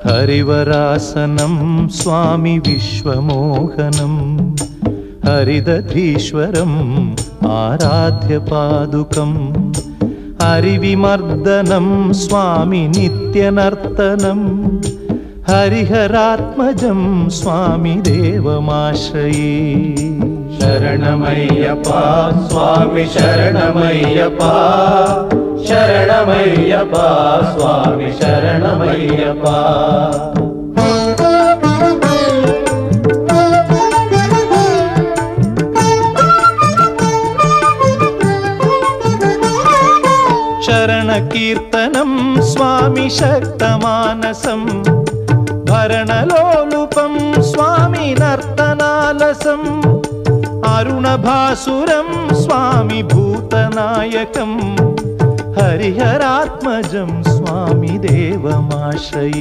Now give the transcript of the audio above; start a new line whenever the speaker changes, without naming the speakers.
हरिवरासनं स्वामी विश्वमोहनं हरिदधीश्वरम् आराध्य पादुकम् हरिविमर्दनं स्वामी नित्यनर्तनं हरिहरात्मजं स्वामी देवमाश्रये।
शरणमय्यप्पा स्वामी शरणमय्यप्पा शरणमय्यप्पा स्वामी शरणमय्यप्पा।
शरणकीर्तनं स्वामी शक्तमानसं भरणलोलुपं स्वामी नर्तनालसम् अरुणभासुरं स्वामी भूतनायकं हरिहरात्मजं स्वामी देवमाश्रये।